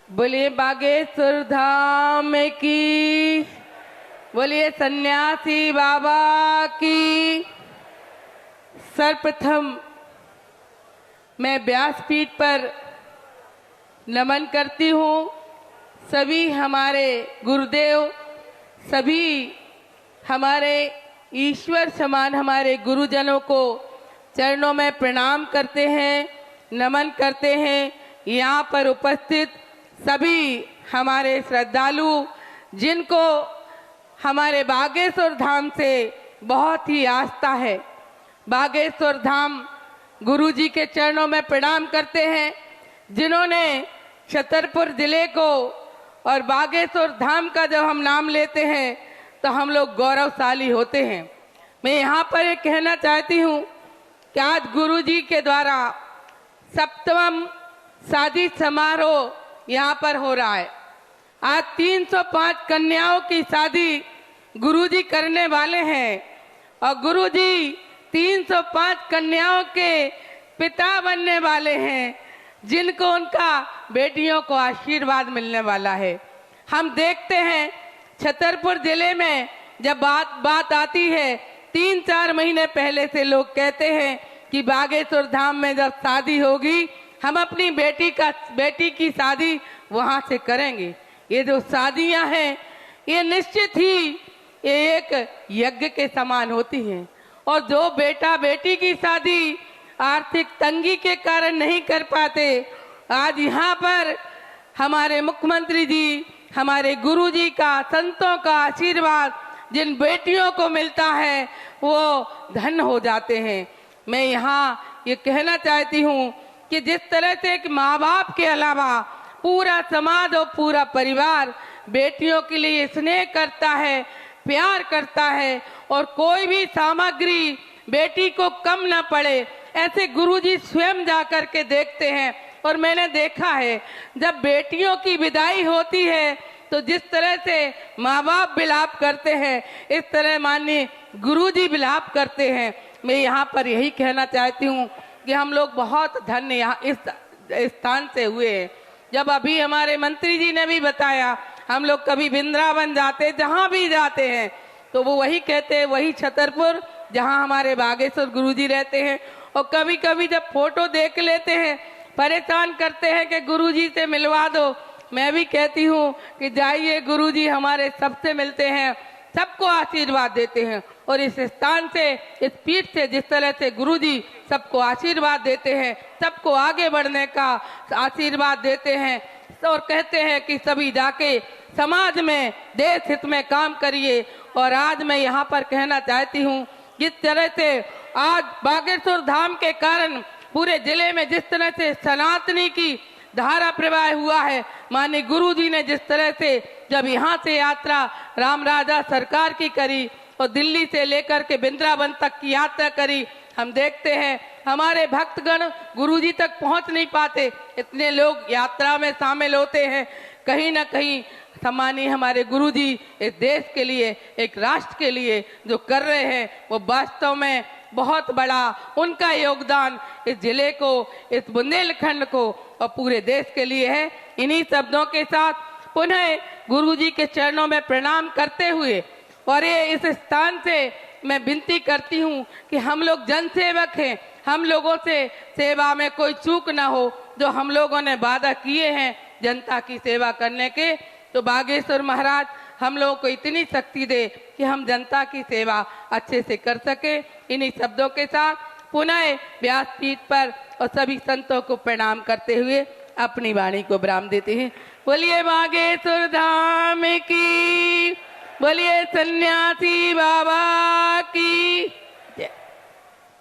बोलिए बागेश्वर धाम की, बोलिए सन्यासी बाबा की। सर्वप्रथम मैं व्यासपीठ पर नमन करती हूँ सभी हमारे गुरुदेव, सभी हमारे ईश्वर समान हमारे गुरुजनों को चरणों में प्रणाम करते हैं, नमन करते हैं। यहाँ पर उपस्थित सभी हमारे श्रद्धालु जिनको हमारे बागेश्वर धाम से बहुत ही आस्था है, बागेश्वर धाम गुरु जी के चरणों में प्रणाम करते हैं, जिन्होंने छतरपुर जिले को और बागेश्वर धाम का जब हम नाम लेते हैं तो हम लोग गौरवशाली होते हैं। मैं यहाँ पर ये कहना चाहती हूँ कि आज गुरु जी के द्वारा 7वां शादी समारोह यहाँ पर हो रहा है। आज 305 कन्याओं की शादी गुरुजी करने वाले हैं और गुरुजी 305 कन्याओं के पिता बनने वाले हैं, जिनको उनका बेटियों को आशीर्वाद मिलने वाला है। हम देखते हैं छतरपुर जिले में जब बात आती है, 3-4 महीने पहले से लोग कहते हैं कि बागेश्वर धाम में जब शादी होगी हम अपनी बेटी की शादी वहां से करेंगे। ये जो शादियां हैं ये निश्चित ही ये एक यज्ञ के समान होती हैं, और जो बेटा बेटी की शादी आर्थिक तंगी के कारण नहीं कर पाते, आज यहाँ पर हमारे मुख्यमंत्री जी, हमारे गुरु जी का, संतों का आशीर्वाद जिन बेटियों को मिलता है वो धन्य हो जाते हैं। मैं यहाँ ये कहना चाहती हूँ कि जिस तरह से एक माँ बाप के अलावा पूरा समाज और पूरा परिवार बेटियों के लिए स्नेह करता है, प्यार करता है, और कोई भी सामग्री बेटी को कम ना पड़े, ऐसे गुरुजी स्वयं जा कर के देखते हैं। और मैंने देखा है जब बेटियों की विदाई होती है तो जिस तरह से माँ बाप विलाप करते हैं, इस तरह माननीय गुरुजी विलाप करते हैं। मैं यहाँ पर यही कहना चाहती हूँ कि हम लोग बहुत धन्य यहाँ इस स्थान से हुए हैं। जब अभी हमारे मंत्री जी ने भी बताया, हम लोग कभी वृंदावन जाते, जहाँ भी जाते हैं तो वो वही कहते हैं, वही छतरपुर जहाँ हमारे बागेश्वर गुरुजी रहते हैं। और कभी कभी जब फोटो देख लेते हैं परेशान करते हैं कि गुरुजी से मिलवा दो। मैं भी कहती हूँ कि जाइए, गुरुजी हमारे सबसे मिलते हैं, सबको आशीर्वाद देते हैं। और इस स्थान से, इस पीठ से जिस तरह से गुरुजी सबको आशीर्वाद देते हैं, सबको आगे बढ़ने का आशीर्वाद देते हैं, और कहते हैं कि सभी जाके समाज में देश हित में काम करिए। और आज मैं यहाँ पर कहना चाहती हूँ, जिस तरह से आज बागेश्वर धाम के कारण पूरे जिले में जिस तरह से सनातनी की धारा प्रवाह हुआ है, माननीय गुरु जी ने जिस तरह से जब यहाँ से यात्रा राम राजा सरकार की करी और दिल्ली से लेकर के वृंदावन तक की यात्रा करी, हम देखते हैं हमारे भक्तगण गुरु जी तक पहुँच नहीं पाते, इतने लोग यात्रा में शामिल होते हैं। कहीं ना कहीं सम्मानीय हमारे गुरु जी इस देश के लिए, एक राष्ट्र के लिए जो कर रहे हैं वो वास्तव में बहुत बड़ा उनका योगदान इस जिले को, इस बुंदेलखंड को और पूरे देश के लिए है। इन्हीं शब्दों के साथ पुनः गुरु जी के चरणों में प्रणाम करते हुए और ये इस स्थान से मैं विनती करती हूँ कि हम लोग जन सेवक हैं, हम लोगों से सेवा में कोई चूक ना हो। जो हम लोगों ने वादा किए हैं जनता की सेवा करने के, तो बागेश्वर महाराज हम लोगों को इतनी शक्ति दे कि हम जनता की सेवा अच्छे से कर सके। इन्हीं शब्दों के साथ पुनः व्यासपीठ पर और सभी संतों को प्रणाम करते हुए अपनी वाणी को विराम देते हैं। बोलिए बागेश्वर धाम की, बोलिए सन्यासी बाबा की।